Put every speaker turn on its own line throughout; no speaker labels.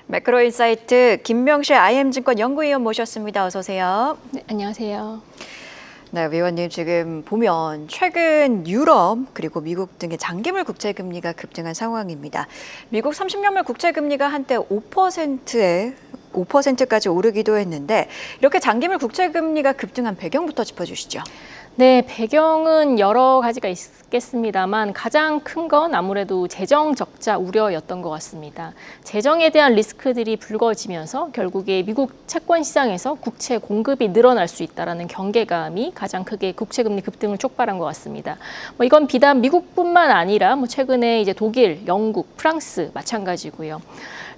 매크로인사이트 김명실 IM증권 연구위원 모셨습니다. 어서 오세요.
네, 안녕하세요.
네, 위원님 지금 보면 최근 유럽 그리고 미국 등의 장기물 국채금리가 급등한 상황입니다. 미국 30년물 국채금리가 한때 5%까지 오르기도 했는데 이렇게 장기물 국채금리가 급등한 배경부터 짚어주시죠.
네, 배경은 여러 가지가 있겠습니다만 가장 큰 건 아무래도 재정 적자 우려였던 것 같습니다. 재정에 대한 리스크들이 불거지면서 결국에 미국 채권 시장에서 국채 공급이 늘어날 수 있다는 경계감이 가장 크게 국채금리 급등을 촉발한 것 같습니다. 이건 비단 미국뿐만 아니라 최근에 이제 독일, 영국, 프랑스 마찬가지고요.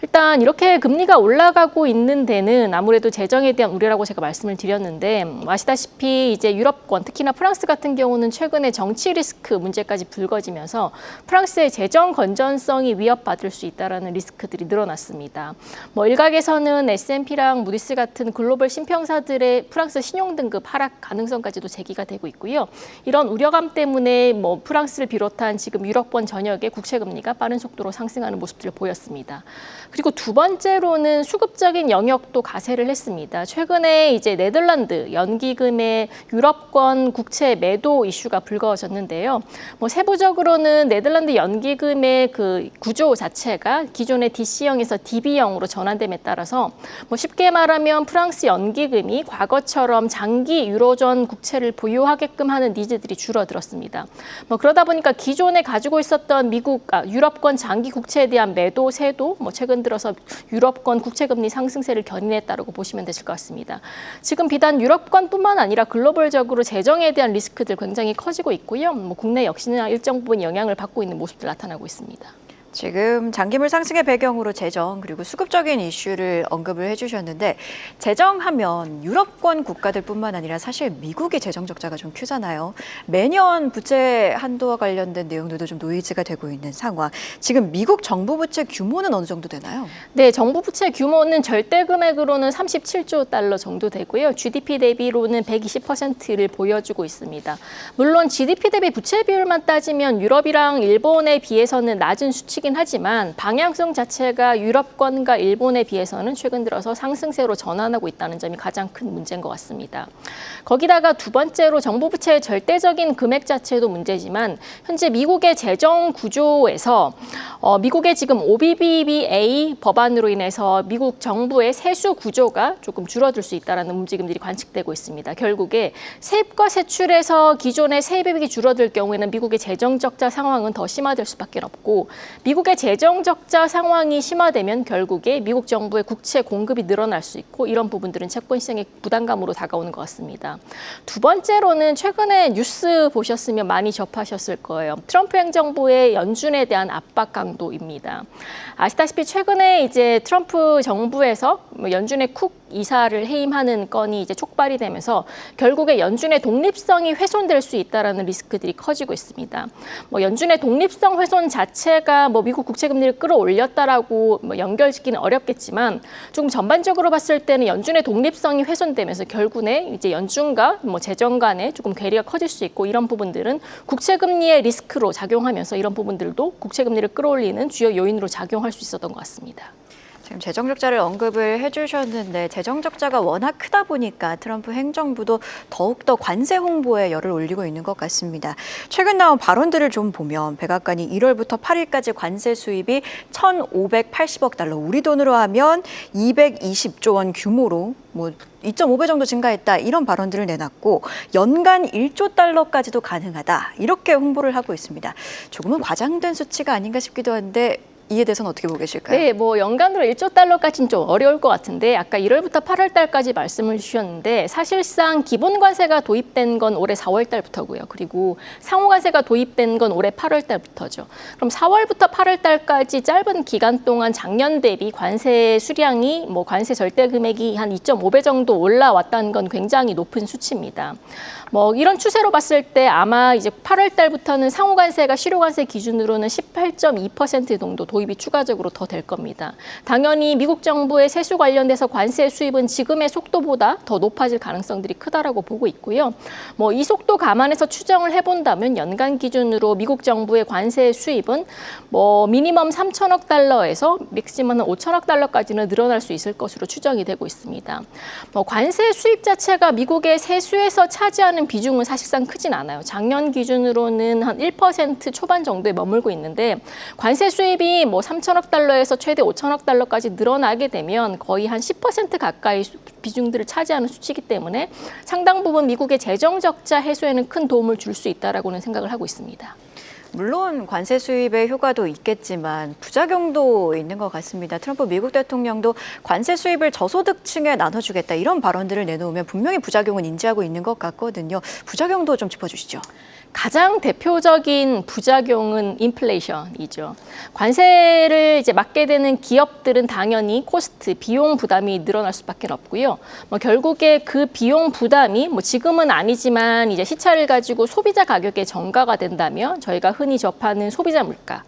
일단 이렇게 금리가 올라가고 있는 데는 아무래도 재정에 대한 우려라고 제가 말씀을 드렸는데 아시다시피 이제 유럽권 특히나 프랑스 같은 경우는 최근에 정치 리스크 문제까지 불거지면서 프랑스의 재정 건전성이 위협받을 수 있다는 리스크들이 늘어났습니다. 일각에서는 S&P랑 무디스 같은 글로벌 신평사들의 프랑스 신용등급 하락 가능성까지도 제기가 되고 있고요. 이런 우려감 때문에 프랑스를 비롯한 지금 유럽권 전역의 국채금리가 빠른 속도로 상승하는 모습들을 보였습니다. 그리고 두 번째로는 수급적인 영역도 가세를 했습니다. 최근에 이제 네덜란드 연기금의 유럽권 국채 매도 이슈가 불거졌는데요. 세부적으로는 네덜란드 연기금의 그 구조 자체가 기존의 DC형에서 DB형으로 전환됨에 따라서 쉽게 말하면 프랑스 연기금이 과거처럼 장기 유로존 국채를 보유하게끔 하는 니즈들이 줄어들었습니다. 그러다 보니까 기존에 가지고 있었던 유럽권 장기 국채에 대한 매도세도 최근 들어서 유럽권 국채금리 상승세를 견인했다고 보시면 되실 것 같습니다. 지금 비단 유럽권뿐만 아니라 글로벌적으로 재정에 대한 리스크들 굉장히 커지고 있고요. 국내 역시나 일정 부분 영향을 받고 있는 모습들 나타나고 있습니다.
지금 장기물 상승의 배경으로 재정 그리고 수급적인 이슈를 언급을 해주셨는데 재정하면 유럽권 국가들뿐만 아니라 사실 미국의 재정 적자가 좀 크잖아요. 매년 부채 한도와 관련된 내용들도 좀 노이즈가 되고 있는 상황. 지금 미국 정부 부채 규모는 어느 정도 되나요?
네, 정부 부채 규모는 절대 금액으로는 37조 달러 정도 되고요. GDP 대비로는 120%를 보여주고 있습니다. 물론 GDP 대비 부채 비율만 따지면 유럽이랑 일본에 비해서는 낮은 수치긴 하지만 방향성 자체가 유럽권과 일본에 비해서는 최근 들어서 상승세로 전환하고 있다는 점이 가장 큰 문제인 것 같습니다. 거기다가 두 번째로 정부 부채의 절대적인 금액 자체도 문제지만 현재 미국의 재정 구조에서 미국의 지금 OBBBA 법안으로 인해서 미국 정부의 세수 구조가 조금 줄어들 수 있다는 움직임들이 관측되고 있습니다. 결국에 세입과 세출에서 기존의 세입액이 줄어들 경우에는 미국의 재정 적자 상황은 더 심화될 수밖에 없고 미국의 재정 적자 상황이 심화되면 결국에 미국 정부의 국채 공급이 늘어날 수 있고 이런 부분들은 채권 시장의 부담감으로 다가오는 것 같습니다. 두 번째로는 최근에 뉴스 보셨으면 많이 접하셨을 거예요. 트럼프 행정부의 연준에 대한 압박 강도입니다. 아시다시피 최근에 이제 트럼프 정부에서 연준의 쿡 이사를 해임하는 건이 이제 촉발이 되면서 결국에 연준의 독립성이 훼손될 수 있다라는 리스크들이 커지고 있습니다. 연준의 독립성 훼손 자체가 미국 국채금리를 끌어올렸다라고 연결짓기는 어렵겠지만 조금 전반적으로 봤을 때는 연준의 독립성이 훼손되면서 결국에 이제 연준과 재정 간에 조금 괴리가 커질 수 있고 이런 부분들은 국채금리의 리스크로 작용하면서 이런 부분들도 국채금리를 끌어올리는 주요 요인으로 작용할 수 있었던 것 같습니다.
지금 재정 적자를 언급을 해주셨는데 재정 적자가 워낙 크다 보니까 트럼프 행정부도 더욱더 관세 홍보에 열을 올리고 있는 것 같습니다. 최근 나온 발언들을 좀 보면 백악관이 1월부터 8일까지 관세 수입이 1,580억 달러, 우리 돈으로 하면 220조 원 규모로 2.5배 정도 증가했다 이런 발언들을 내놨고 연간 1조 달러까지도 가능하다 이렇게 홍보를 하고 있습니다. 조금은 과장된 수치가 아닌가 싶기도 한데 이에 대해서는 어떻게 보고 계실까요?
네, 연간으로 1조 달러까지는 좀 어려울 것 같은데 아까 1월부터 8월 달까지 말씀을 주셨는데 사실상 기본 관세가 도입된 건 올해 4월 달부터고요. 그리고 상호 관세가 도입된 건 올해 8월 달부터죠. 그럼 4월부터 8월 달까지 짧은 기간 동안 작년 대비 관세 수량이 관세 절대 금액이 한 2.5배 정도 올라왔다는 건 굉장히 높은 수치입니다. 이런 추세로 봤을 때 아마 이제 8월 달부터는 상호 관세가 실효 관세 기준으로는 18.2% 정도 도입이 추가적으로 더 될 겁니다. 당연히 미국 정부의 세수 관련돼서 관세 수입은 지금의 속도보다 더 높아질 가능성들이 크다라고 보고 있고요. 뭐 이 속도 감안해서 추정을 해본다면 연간 기준으로 미국 정부의 관세 수입은 뭐 미니멈 3천억 달러에서 맥시멈 5천억 달러까지는 늘어날 수 있을 것으로 추정이 되고 있습니다. 뭐 관세 수입 자체가 미국의 세수에서 차지하는 비중은 사실상 크진 않아요. 작년 기준으로는 한 1% 초반 정도에 머물고 있는데 관세 수입이 뭐 3천억 달러에서 최대 5천억 달러까지 늘어나게 되면 거의 한 10% 가까이 비중들을 차지하는 수치이기 때문에 상당 부분 미국의 재정 적자 해소에는 큰 도움을 줄 수 있다라고는 생각을 하고 있습니다.
물론 관세 수입의 효과도 있겠지만 부작용도 있는 것 같습니다. 트럼프 미국 대통령도 관세 수입을 저소득층에 나눠주겠다 이런 발언들을 내놓으면 분명히 부작용은 인지하고 있는 것 같거든요. 부작용도 좀 짚어주시죠.
가장 대표적인 부작용은 인플레이션이죠. 관세를 이제 맡게 되는 기업들은 당연히 코스트, 비용 부담이 늘어날 수밖에 없고요. 뭐 결국에 그 비용 부담이 뭐 지금은 아니지만 이제 시차를 가지고 소비자 가격에 전가가 된다면 저희가 흔히 접하는 소비자 물가.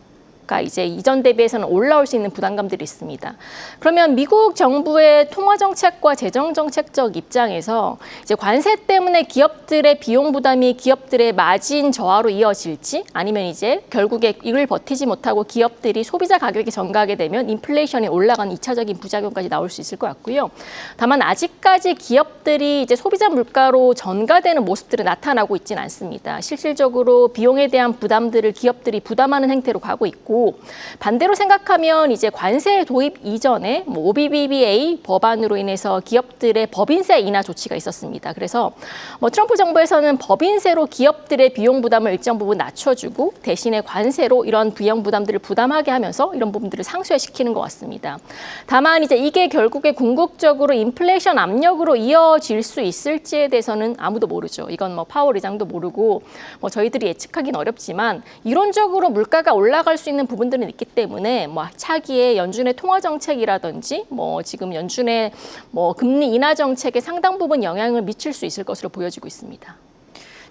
이제 이전 대비해서는 올라올 수 있는 부담감들이 있습니다. 그러면 미국 정부의 통화 정책과 재정 정책적 입장에서 이제 관세 때문에 기업들의 비용 부담이 기업들의 마진 저하로 이어질지 아니면 이제 결국에 이걸 버티지 못하고 기업들이 소비자 가격에 전가하게 되면 인플레이션이 올라가는 2차적인 부작용까지 나올 수 있을 것 같고요. 다만 아직까지 기업들이 이제 소비자 물가로 전가되는 모습들은 나타나고 있지는 않습니다. 실질적으로 비용에 대한 부담들을 기업들이 부담하는 행태로 가고 있고 반대로 생각하면 이제 관세 도입 이전에 뭐 OBBBA 법안으로 인해서 기업들의 법인세 인하 조치가 있었습니다. 그래서 뭐 트럼프 정부에서는 법인세로 기업들의 비용 부담을 일정 부분 낮춰주고 대신에 관세로 이런 비용 부담들을 부담하게 하면서 이런 부분들을 상쇄시키는 것 같습니다. 다만 이제 이게 결국에 궁극적으로 인플레이션 압력으로 이어질 수 있을지에 대해서는 아무도 모르죠. 이건 뭐 파월 의장도 모르고 뭐 저희들이 예측하기는 어렵지만 이론적으로 물가가 올라갈 수 있는 부분들은 있기 때문에 뭐 차기에 연준의 통화 정책이라든지 뭐 지금 연준의 뭐 금리 인하 정책에 상당 부분 영향을 미칠 수 있을 것으로 보여지고 있습니다.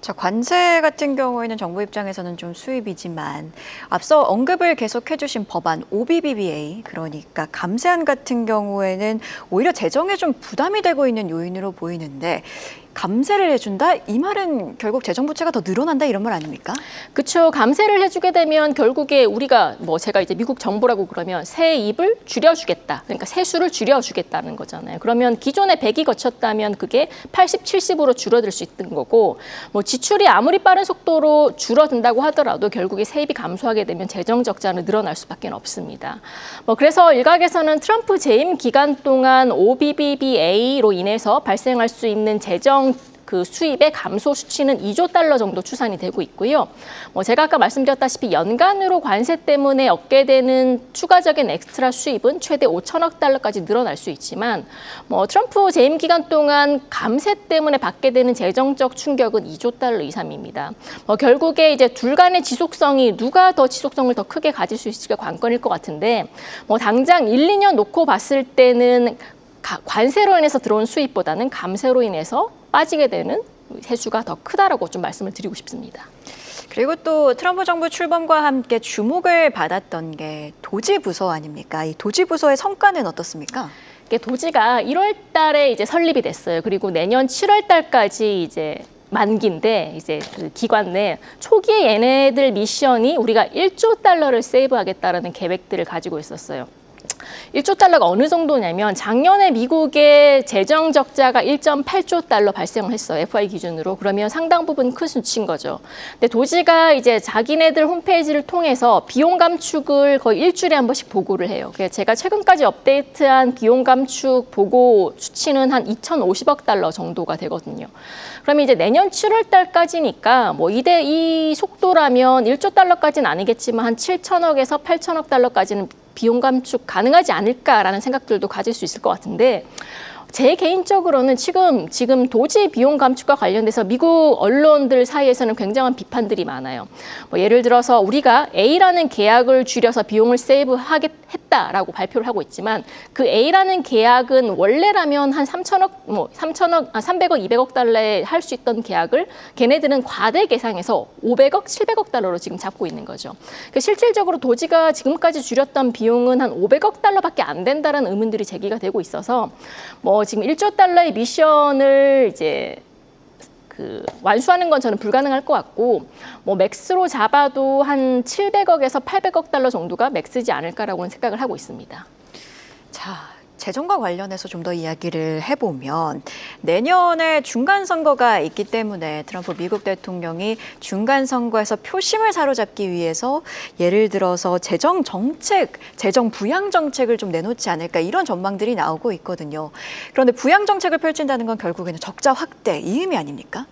자, 관세 같은 경우에는 정부 입장에서는 좀 수입이지만 앞서 언급을 계속해 주신 법안 OBBBA 그러니까 감세안 같은 경우에는 오히려 재정에 좀 부담이 되고 있는 요인으로 보이는데 감세를 해준다? 이 말은 결국 재정 부채가 더 늘어난다 이런 말 아닙니까?
그렇죠. 감세를 해주게 되면 결국에 우리가 뭐 제가 이제 미국 정부라고 그러면 세입을 줄여주겠다. 그러니까 세수를 줄여주겠다는 거잖아요. 그러면 기존에 100이 거쳤다면 그게 80, 70으로 줄어들 수 있는 거고 뭐 지출이 아무리 빠른 속도로 줄어든다고 하더라도 결국에 세입이 감소하게 되면 재정 적자는 늘어날 수밖에 없습니다. 뭐 그래서 일각에서는 트럼프 재임 기간 동안 OBBBA로 인해서 발생할 수 있는 재정 그 수입의 감소 수치는 2조 달러 정도 추산이 되고 있고요. 뭐 제가 아까 말씀드렸다시피 연간으로 관세 때문에 얻게 되는 추가적인 엑스트라 수입은 최대 5천억 달러까지 늘어날 수 있지만 뭐 트럼프 재임 기간 동안 감세 때문에 받게 되는 재정적 충격은 2조 달러 이상입니다. 뭐 결국에 이제 둘 간의 지속성이 누가 더 지속성을 더 크게 가질 수 있을까 관건일 것 같은데 뭐 당장 1, 2년 놓고 봤을 때는 관세로 인해서 들어온 수입보다는 감세로 인해서 빠지게 되는 세수가 더 크다라고 좀 말씀을 드리고 싶습니다.
그리고 또 트럼프 정부 출범과 함께 주목을 받았던 게 도지 부서 아닙니까? 이 도지 부서의 성과는 어떻습니까?
도지가 1월 달에 이제 설립이 됐어요. 그리고 내년 7월 달까지 이제 만기인데 이제 그 기관 내 초기에 얘네들 미션이 우리가 1조 달러를 세이브하겠다라는 계획들을 가지고 있었어요. 1조 달러가 어느 정도냐면 작년에 미국의 재정 적자가 1.8조 달러 발생을 했어요. FI 기준으로. 그러면 상당 부분 큰 수치인 거죠. 근데 도지가 이제 자기네들 홈페이지를 통해서 비용 감축을 거의 일주일에 한 번씩 보고를 해요. 제가 최근까지 업데이트한 비용 감축 보고 수치는 한 2,050억 달러 정도가 되거든요. 그러면 이제 내년 7월 달까지니까 뭐 이 속도라면 1조 달러까지는 아니겠지만 한 7천억에서 8천억 달러까지는 비용 감축 가능하지 않을까라는 생각들도 가질 수 있을 것 같은데 제 개인적으로는 지금 도지 비용 감축과 관련돼서 미국 언론들 사이에서는 굉장한 비판들이 많아요. 뭐 예를 들어서 우리가 A라는 계약을 줄여서 비용을 세이브하겠다라고 발표를 하고 있지만 그 A라는 계약은 원래라면 한 300억, 200억 달러에 할 수 있던 계약을 걔네들은 과대 계상해서 500억, 700억 달러로 지금 잡고 있는 거죠. 실질적으로 도지가 지금까지 줄였던 비용은 한 500억 달러밖에 안 된다는 의문들이 제기가 되고 있어서 뭐 지금 1조 달러의 미션을 이제 완수하는 건 저는 불가능할 것 같고 뭐 맥스로 잡아도 한 700억에서 800억 달러 정도가 맥스지 않을까라고는 생각을 하고 있습니다.
자, 재정과 관련해서 좀 더 이야기를 해보면 내년에 중간선거가 있기 때문에 트럼프 미국 대통령이 중간선거에서 표심을 사로잡기 위해서 예를 들어서 재정 정책, 재정 부양 정책을 좀 내놓지 않을까 이런 전망들이 나오고 있거든요. 그런데 부양 정책을 펼친다는 건 결국에는 적자 확대 이 의미 아닙니까?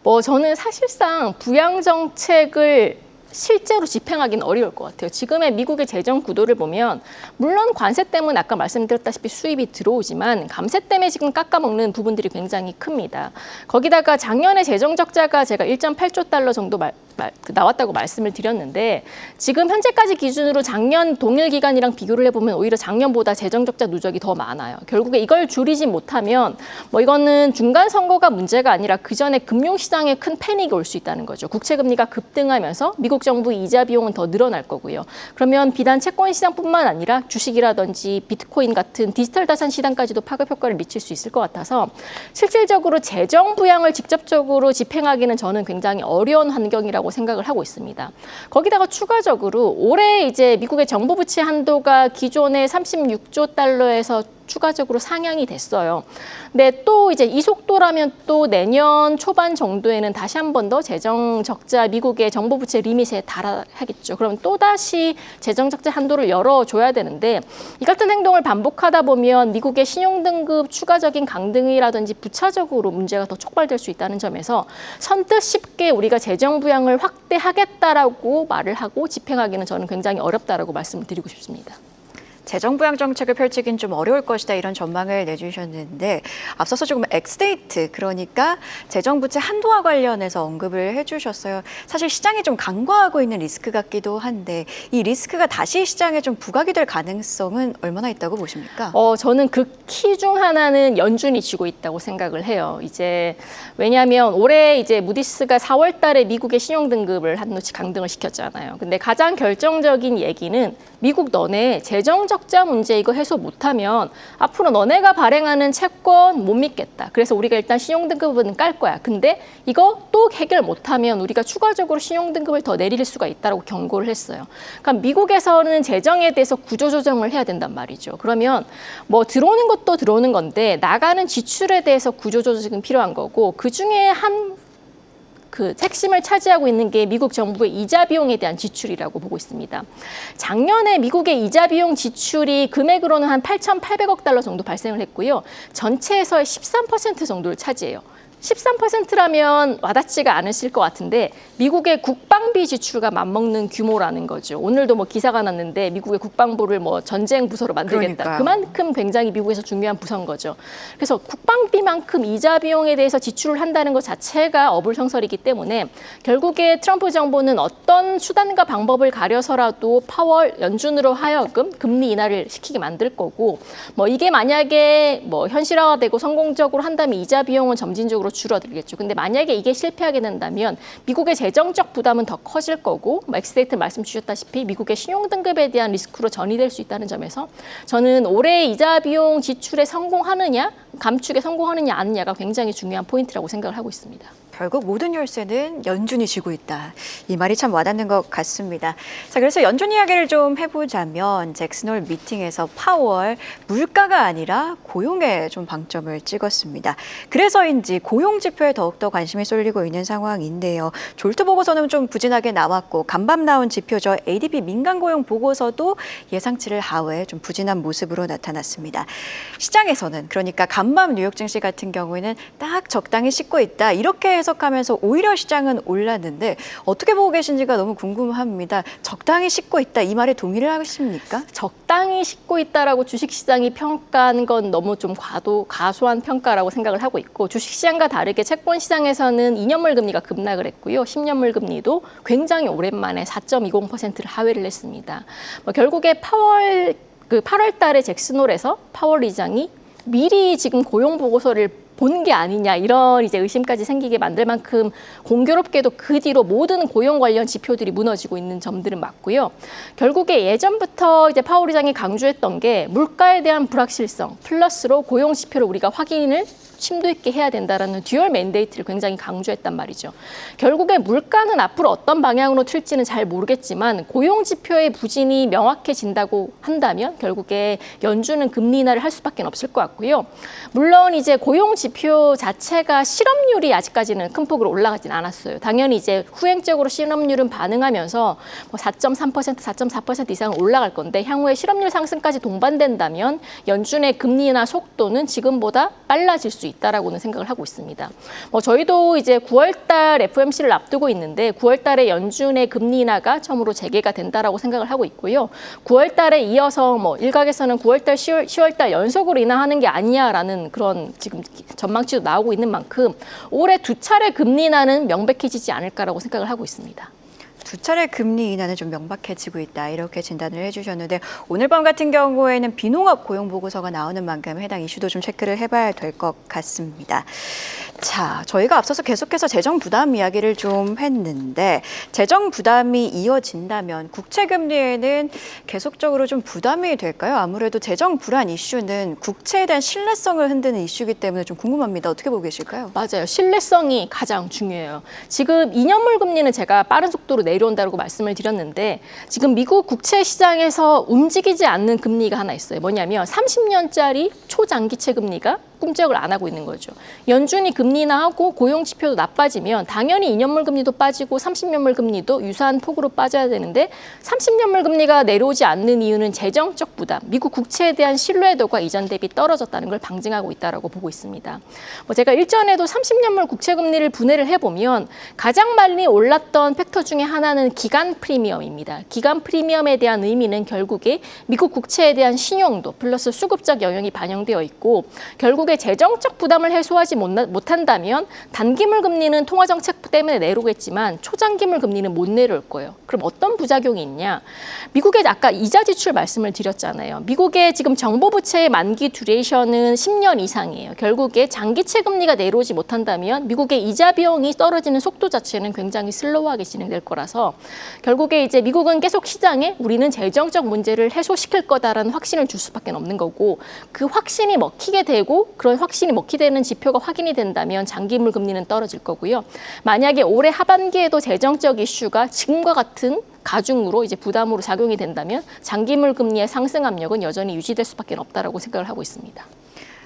뭐 저는 사실상 부양 정책을 실제로 집행하기는 어려울 것 같아요. 지금의 미국의 재정 구도를 보면 물론 관세 때문에 아까 말씀드렸다시피 수입이 들어오지만 감세 때문에 지금 깎아먹는 부분들이 굉장히 큽니다. 거기다가 작년에 재정 적자가 제가 1.8조 달러 정도 나왔다고 말씀을 드렸는데 지금 현재까지 기준으로 작년 동일 기간이랑 비교를 해보면 오히려 작년보다 재정 적자 누적이 더 많아요. 결국에 이걸 줄이지 못하면 뭐 이거는 중간 선거가 문제가 아니라 그 전에 금융시장에 큰 패닉이 올 수 있다는 거죠. 국채 금리가 급등하면서 미국 정부 이자 비용은 더 늘어날 거고요. 그러면 비단 채권 시장뿐만 아니라 주식이라든지 비트코인 같은 디지털 자산 시장까지도 파급 효과를 미칠 수 있을 것 같아서 실질적으로 재정 부양을 직접적으로 집행하기는 저는 굉장히 어려운 환경이라고 생각을 하고 있습니다. 거기다가 추가적으로 올해 이제 미국의 정부 부채 한도가 기존의 36조 달러에서 추가적으로 상향이 됐어요. 근데 또 이제 이 속도라면 또 내년 초반 정도에는 다시 한 번 더 재정 적자 미국의 정부 부채 리밋에 달하겠죠. 그럼 또 다시 재정 적자 한도를 열어줘야 되는데 이 같은 행동을 반복하다 보면 미국의 신용 등급 추가적인 강등이라든지 부차적으로 문제가 더 촉발될 수 있다는 점에서 선뜻 쉽게 우리가 재정 부양을 확대하겠다라고 말을 하고 집행하기는 저는 굉장히 어렵다라고 말씀을 드리고 싶습니다.
재정 부양 정책을 펼치긴 좀 어려울 것이다 이런 전망을 내주셨는데 앞서서 조금 엑스데이트 그러니까 재정 부채 한도와 관련해서 언급을 해주셨어요. 사실 시장이 좀 간과하고 있는 리스크 같기도 한데 이 리스크가 다시 시장에 좀 부각이 될 가능성은 얼마나 있다고 보십니까?
저는 그 키 중 하나는 연준이 쥐고 있다고 생각을 해요. 이제 왜냐하면 올해 이제 무디스가 4월달에 미국의 신용 등급을 한 놓치 강등을 시켰잖아요. 근데 가장 결정적인 얘기는 미국 너네 재정 적자 문제 이거 해소 못하면 앞으로 너네가 발행하는 채권 못 믿겠다. 그래서 우리가 일단 신용등급은 깔 거야. 근데 이거 또 해결 못하면 우리가 추가적으로 신용등급을 더 내릴 수가 있다고 경고를 했어요. 그러니까 미국에서는 재정에 대해서 구조조정을 해야 된단 말이죠. 그러면 뭐 들어오는 것도 들어오는 건데 나가는 지출에 대해서 구조조정이 필요한 거고 그중에 그 핵심을 차지하고 있는 게 미국 정부의 이자 비용에 대한 지출이라고 보고 있습니다. 작년에 미국의 이자 비용 지출이 금액으로는 한 8,800억 달러 정도 발생을 했고요. 전체에서의 13% 정도를 차지해요. 13%라면 와닿지가 않으실 것 같은데 미국의 국방비 지출과 맞먹는 규모라는 거죠. 오늘도 뭐 기사가 났는데 미국의 국방부를 뭐 전쟁 부서로 만들겠다.
그러니까요.
그만큼 굉장히 미국에서 중요한 부서인 거죠. 그래서 국방비만큼 이자 비용에 대해서 지출을 한다는 것 자체가 어불성설이기 때문에 결국에 트럼프 정부는 어떤 수단과 방법을 가려서라도 파월 연준으로 하여금 금리 인하를 시키게 만들 거고 뭐 이게 만약에 뭐 현실화되고 성공적으로 한다면 이자 비용은 점진적으로 줄어들겠죠. 근데 만약에 이게 실패하게 된다면 미국의 재정적 부담은 더 커질 거고 엑스데이트 말씀 주셨다시피 미국의 신용등급에 대한 리스크로 전이될 수 있다는 점에서 저는 올해 이자 비용 지출에 성공하느냐 감축에 성공하느냐 아니냐가 굉장히 중요한 포인트라고 생각을 하고 있습니다.
결국 모든 열쇠는 연준이 쥐고 있다. 이 말이 참 와닿는 것 같습니다. 자, 그래서 연준 이야기를 좀 해보자면 잭슨홀 미팅에서 파월 물가가 아니라 고용에 좀 방점을 찍었습니다. 그래서인지 고용 지표에 더욱더 관심이 쏠리고 있는 상황인데요. 졸트 보고서는 좀 부진하게 나왔고 간밤 나온 지표죠. ADP 민간 고용 보고서도 예상치를 하회해 좀 부진한 모습으로 나타났습니다. 시장에서는 그러니까 반밤 뉴욕 증시 같은 경우에는 딱 적당히 씻고 있다. 이렇게 해석하면서 오히려 시장은 올랐는데 어떻게 보고 계신지가 너무 궁금합니다. 적당히 씻고 있다. 이 말에 동의를 하십니까?
적당히 씻고 있다라고 주식시장이 평가하는 건 너무 좀 가소한 평가라고 생각을 하고 있고, 주식시장과 다르게 채권시장에서는 2년물 금리가 급락을 했고요. 10년물 금리도 굉장히 오랜만에 4.20%를 하회를 했습니다. 결국에 8월 달에 잭슨홀에서 파월 의장이 미리 지금 고용 보고서를 본 게 아니냐, 이런 이제 의심까지 생기게 만들 만큼 공교롭게도 그 뒤로 모든 고용 관련 지표들이 무너지고 있는 점들은 맞고요. 결국에 예전부터 이제 파월 의장이 강조했던 게 물가에 대한 불확실성 플러스로 고용 지표를 우리가 확인을 심도 있게 해야 된다라는 듀얼 맨데이트를 굉장히 강조했단 말이죠. 결국에 물가는 앞으로 어떤 방향으로 튈지는 잘 모르겠지만 고용 지표의 부진이 명확해진다고 한다면 결국에 연준은 금리 인하를 할 수밖에 없을 것 같고요. 물론 이제 고용 지표 자체가 실업률이 아직까지는 큰 폭으로 올라가진 않았어요. 당연히 이제 후행적으로 실업률은 반응하면서 4.3%, 4.4% 이상은 올라갈 건데 향후에 실업률 상승까지 동반된다면 연준의 금리 인하 속도는 지금보다 빨라질 수 있다라고는 생각을 하고 있습니다. 저희도 이제 9월달 FOMC를 앞두고 있는데 9월달에 연준의 금리 인하가 처음으로 재개가 된다라고 생각을 하고 있고요. 9월달에 이어서 일각에서는 9월달, 10월달 연속으로 인하하는 게 아니야라는 그런 지금 전망치도 나오고 있는 만큼 올해 두 차례 금리 인하는 명백해지지 않을까라고 생각을 하고 있습니다.
두 차례 금리 인하는 좀 명백해지고 있다. 이렇게 진단을 해주셨는데 오늘 밤 같은 경우에는 비농업 고용 보고서가 나오는 만큼 해당 이슈도 좀 체크를 해봐야 될 것 같습니다. 자, 저희가 앞서서 계속해서 재정 부담 이야기를 좀 했는데 재정 부담이 이어진다면 국채 금리에는 계속적으로 좀 부담이 될까요? 아무래도 재정 불안 이슈는 국채에 대한 신뢰성을 흔드는 이슈이기 때문에 좀 궁금합니다. 어떻게 보고 계실까요?
맞아요. 신뢰성이 가장 중요해요. 지금 2년물 금리는 제가 빠른 속도로 내려온다고 말씀을 드렸는데 지금 미국 국채 시장에서 움직이지 않는 금리가 하나 있어요. 뭐냐면 30년짜리 초장기채 금리가 꿈쩍을 안 하고 있는 거죠. 연준이 금리 인하하고 고용 지표도 나빠지면 당연히 2년물 금리도 빠지고 30년물 금리도 유사한 폭으로 빠져야 되는데 30년물 금리가 내려오지 않는 이유는 재정적 부담, 미국 국채에 대한 신뢰도가 이전 대비 떨어졌다는 걸 방증하고 있다고 보고 있습니다. 제가 일전에도 30년물 국채 금리를 분해를 해보면 가장 많이 올랐던 팩터 중에 하나는 기간 프리미엄입니다. 기간 프리미엄에 대한 의미는 결국에 미국 국채에 대한 신용도 플러스 수급적 영향이 반영되어 있고 결국에 재정적 부담을 해소하지 못한다면 단기물 금리는 통화정책 때문에 내려오겠지만 초장기물 금리는 못 내려올 거예요. 그럼 어떤 부작용이 있냐? 미국의 아까 이자 지출 말씀을 드렸잖아요. 미국의 지금 정보부채의 만기 듀레이션은 10년 이상이에요. 결국에 장기채 금리가 내려오지 못한다면 미국의 이자 비용이 떨어지는 속도 자체는 굉장히 슬로우하게 진행될 거라서 결국에 이제 미국은 계속 시장에 우리는 재정적 문제를 해소시킬 거다라는 확신을 줄 수밖에 없는 거고 그 확신이 먹히게 되고 그런 확신이 먹히되는 지표가 확인이 된다면 장기물 금리는 떨어질 거고요. 만약에 올해 하반기에도 재정적 이슈가 지금과 같은 가중으로 이제 부담으로 작용이 된다면 장기물 금리의 상승 압력은 여전히 유지될 수밖에 없다라고 생각을 하고 있습니다.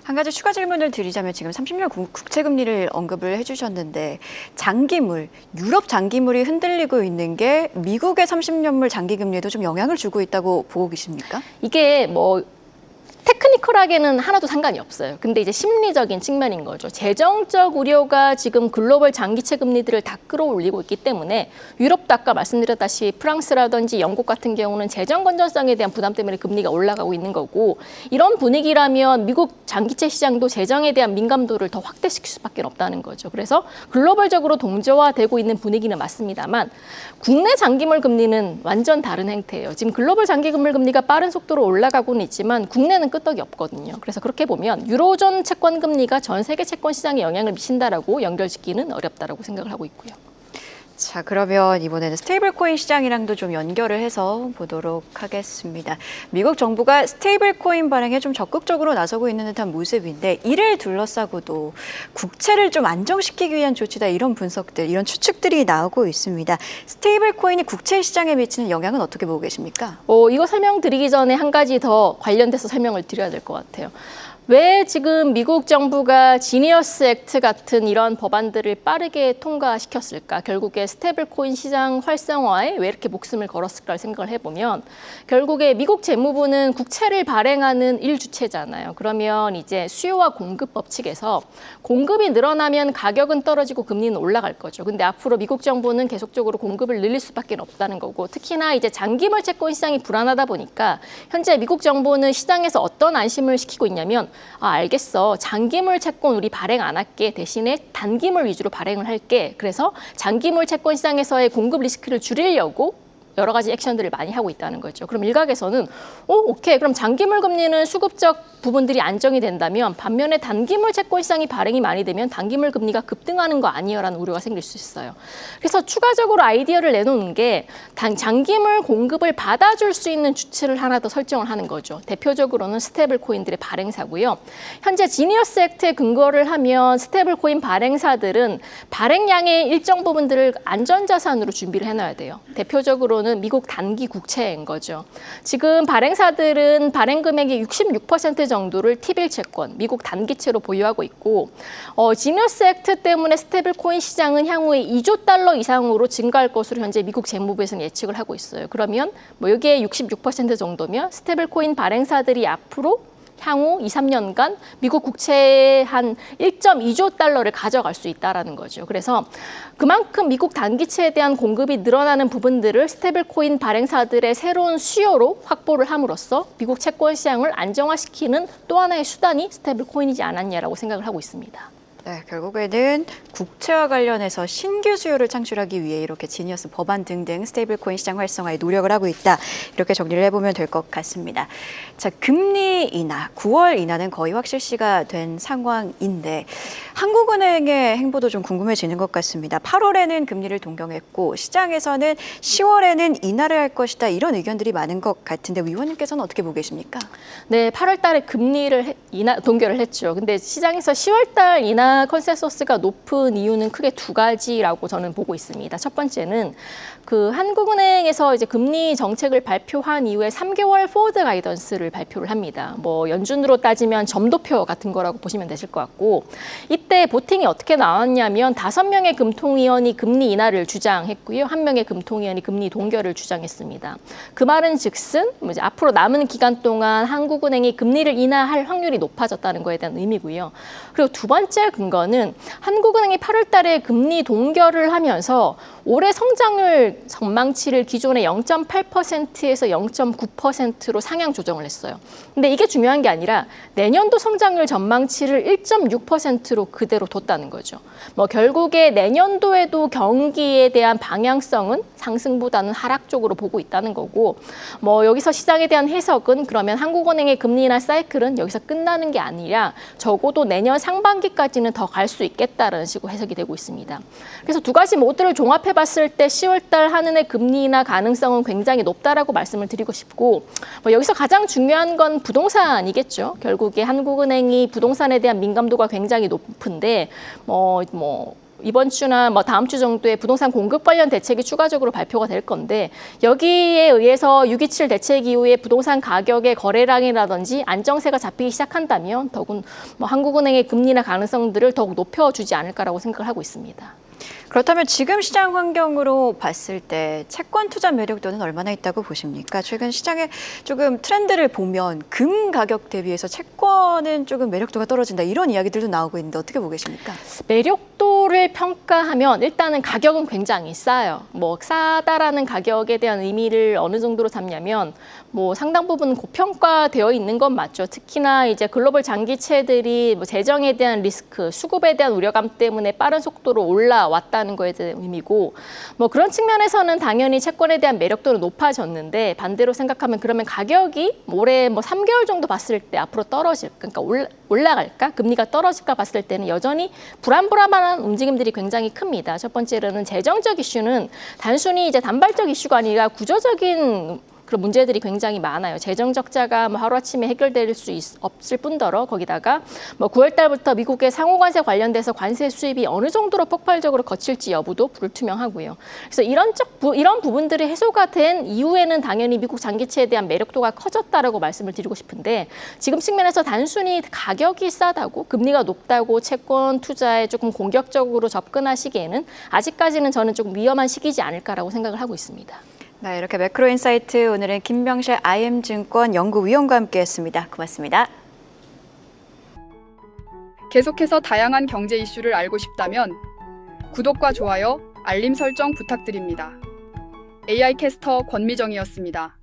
한 가지 추가 질문을 드리자면 지금 30년 국채 금리를 언급을 해주셨는데 장기물, 유럽 장기물이 흔들리고 있는 게 미국의 30년물 장기 금리에도 좀 영향을 주고 있다고 보고 계십니까?
이게 테크니컬하게는 하나도 상관이 없어요. 근데 이제 심리적인 측면인 거죠. 재정적 우려가 지금 글로벌 장기채 금리들을 다 끌어올리고 있기 때문에 유럽도 아까 말씀드렸다시피 프랑스라든지 영국 같은 경우는 재정 건전성에 대한 부담 때문에 금리가 올라가고 있는 거고 이런 분위기라면 미국 장기채 시장도 재정에 대한 민감도를 더 확대시킬 수밖에 없다는 거죠. 그래서 글로벌적으로 동조화되고 있는 분위기는 맞습니다만 국내 장기물 금리는 완전 다른 행태예요. 지금 글로벌 장기물 금리가 빠른 속도로 올라가고는 있지만 국내는 끄떡이 없거든요. 그래서 그렇게 보면 유로존 채권 금리가 전 세계 채권 시장에 영향을 미친다라고 연결짓기는 어렵다라고 생각을 하고 있고요.
자, 그러면 이번에는 스테이블 코인 시장이랑도 좀 연결을 해서 보도록 하겠습니다. 미국 정부가 스테이블 코인 발행에 좀 적극적으로 나서고 있는 듯한 모습인데 이를 둘러싸고도 국채를 좀 안정시키기 위한 조치다 이런 분석들, 이런 추측들이 나오고 있습니다. 스테이블 코인이 국채 시장에 미치는 영향은 어떻게 보고 계십니까?
이거 설명드리기 전에 한 가지 더 관련돼서 설명을 드려야 될 것 같아요. 왜 지금 미국 정부가 지니어스 액트 같은 이런 법안들을 빠르게 통과시켰을까? 결국에 스테이블 코인 시장 활성화에 왜 이렇게 목숨을 걸었을까 생각을 해보면 결국에 미국 재무부는 국채를 발행하는 일주체잖아요. 그러면 이제 수요와 공급 법칙에서 공급이 늘어나면 가격은 떨어지고 금리는 올라갈 거죠. 근데 앞으로 미국 정부는 계속적으로 공급을 늘릴 수밖에 없다는 거고, 특히나 이제 장기물 채권 시장이 불안하다 보니까 현재 미국 정부는 시장에서 어떤 안심을 시키고 있냐면, 알겠어, 장기물 채권 우리 발행 안 할게, 대신에 단기물 위주로 발행을 할게. 그래서 장기물 채권 시장에서의 공급 리스크를 줄이려고 여러 가지 액션들을 많이 하고 있다는 거죠. 그럼 일각에서는 오케이, 그럼 장기물 금리는 수급적 부분들이 안정이 된다면 반면에 단기물 채권 시장이 발행이 많이 되면 단기물 금리가 급등하는 거 아니에요라는 우려가 생길 수 있어요. 그래서 추가적으로 아이디어를 내놓는 게 장기물 공급을 받아줄 수 있는 주체를 하나 더 설정을 하는 거죠. 대표적으로는 스테이블 코인들의 발행사고요. 현재 지니어스 액트에 근거를 하면 스테이블 코인 발행사들은 발행량의 일정 부분들을 안전자산으로 준비를 해놔야 돼요. 대표적으로는 미국 단기 국채인 거죠. 지금 발행사들은 발행 금액의 66% 정도를 T빌 채권, 미국 단기채로 보유하고 있고, 지니어스 액트 때문에 스테이블 코인 시장은 향후에 2조 달러 이상으로 증가할 것으로 현재 미국 재무부에서는 예측을 하고 있어요. 그러면 여기에 66% 정도면 스테이블 코인 발행사들이 앞으로 향후 2, 3년간 미국 국채의 한 1.2조 달러를 가져갈 수 있다는 거죠. 그래서 그만큼 미국 단기채에 대한 공급이 늘어나는 부분들을 스테이블 코인 발행사들의 새로운 수요로 확보를 함으로써 미국 채권 시장을 안정화시키는 또 하나의 수단이 스테이블 코인이지 않았냐라고 생각을 하고 있습니다.
네, 결국에는 국채와 관련해서 신규 수요를 창출하기 위해 이렇게 지니어스 법안 등등 스테이블 코인 시장 활성화에 노력을 하고 있다. 이렇게 정리를 해보면 될 것 같습니다. 자, 금리 인하, 9월 인하는 거의 확실시가 된 상황인데 한국은행의 행보도 좀 궁금해지는 것 같습니다. 8월에는 금리를 동경했고 시장에서는 10월에는 인하를 할 것이다. 이런 의견들이 많은 것 같은데 위원님께서는 어떻게 보고 계십니까?
네, 8월 달에 금리를 동결을 했죠. 근데 시장에서 10월 달 인하 컨센서스가 높은 이유는 크게 두 가지라고 저는 보고 있습니다. 첫 번째는 한국은행에서 이제 금리 정책을 발표한 이후에 3개월 포워드 가이던스를 발표를 합니다. 연준으로 따지면 점도표 같은 거라고 보시면 되실 것 같고, 이때 보팅이 어떻게 나왔냐면 5명의 금통위원이 금리 인하를 주장했고요. 1명의 금통위원이 금리 동결을 주장했습니다. 그 말은 즉슨 이제 앞으로 남은 기간 동안 한국은행이 금리를 인하할 확률이 높아졌다는 거에 대한 의미고요. 그리고 두 번째 근거는 한국은행이 8월 달에 금리 동결을 하면서 올해 성장률 전망치를 기존의 0.8%에서 0.9%로 상향 조정을 했어요. 근데 이게 중요한 게 아니라 내년도 성장률 전망치를 1.6%로 그대로 뒀다는 거죠. 결국에 내년도에도 경기에 대한 방향성은 상승보다는 하락 쪽으로 보고 있다는 거고, 여기서 시장에 대한 해석은 그러면 한국은행의 금리 인하 사이클은 여기서 끝나는 게 아니라 적어도 내년 상반기까지는 더 갈 수 있겠다라는 식으로 해석이 되고 있습니다. 그래서 두 가지 모드를 종합해 봤을 때 10월 달 한은의 금리 인하 가능성은 굉장히 높다라고 말씀을 드리고 싶고, 여기서 가장 중요한 건 부동산이겠죠. 결국에 한국은행이 부동산에 대한 민감도가 굉장히 높은데 이번 주나 다음 주 정도에 부동산 공급 관련 대책이 추가적으로 발표가 될 건데, 여기에 의해서 6.27 대책 이후에 부동산 가격의 거래량이라든지 안정세가 잡히기 시작한다면 더군 한국은행의 금리 인하 가능성들을 더욱 높여주지 않을까라고 생각을 하고 있습니다.
그렇다면 지금 시장 환경으로 봤을 때 채권 투자 매력도는 얼마나 있다고 보십니까? 최근 시장의 조금 트렌드를 보면 금 가격 대비해서 채권은 조금 매력도가 떨어진다, 이런 이야기들도 나오고 있는데 어떻게 보고 계십니까?
매력도를 평가하면 일단은 가격은 굉장히 싸요. 싸다라는 가격에 대한 의미를 어느 정도로 잡냐면 상당 부분 고평가되어 있는 건 맞죠. 특히나 이제 글로벌 장기채들이 재정에 대한 리스크, 수급에 대한 우려감 때문에 빠른 속도로 올라왔다는 거에 대한 의미고, 그런 측면에서는 당연히 채권에 대한 매력도는 높아졌는데, 반대로 생각하면 그러면 가격이 올해 3개월 정도 봤을 때 앞으로 그러니까 올라갈까? 금리가 떨어질까 봤을 때는 여전히 불안불안한 움직임들이 굉장히 큽니다. 첫 번째로는 재정적 이슈는 단순히 이제 단발적 이슈가 아니라 구조적인 그런 문제들이 굉장히 많아요. 재정 적자가 뭐 하루아침에 해결될 수 없을 뿐더러 거기다가 뭐 9월 달부터 미국의 상호관세 관련돼서 관세 수입이 어느 정도로 폭발적으로 거칠지 여부도 불투명하고요. 그래서 이런 부분들이 해소가 된 이후에는 당연히 미국 장기채에 대한 매력도가 커졌다라고 말씀을 드리고 싶은데 지금 측면에서 단순히 가격이 싸다고 금리가 높다고 채권 투자에 조금 공격적으로 접근하시기에는 아직까지는 저는 조금 위험한 시기지 않을까라고 생각을 하고 있습니다.
네, 이렇게 매크로인사이트 오늘은 김병실 IM증권 연구위원과 함께했습니다. 고맙습니다.
계속해서 다양한 경제 이슈를 알고 싶다면 구독과 좋아요, 알림 설정 부탁드립니다. AI 캐스터 권미정이었습니다.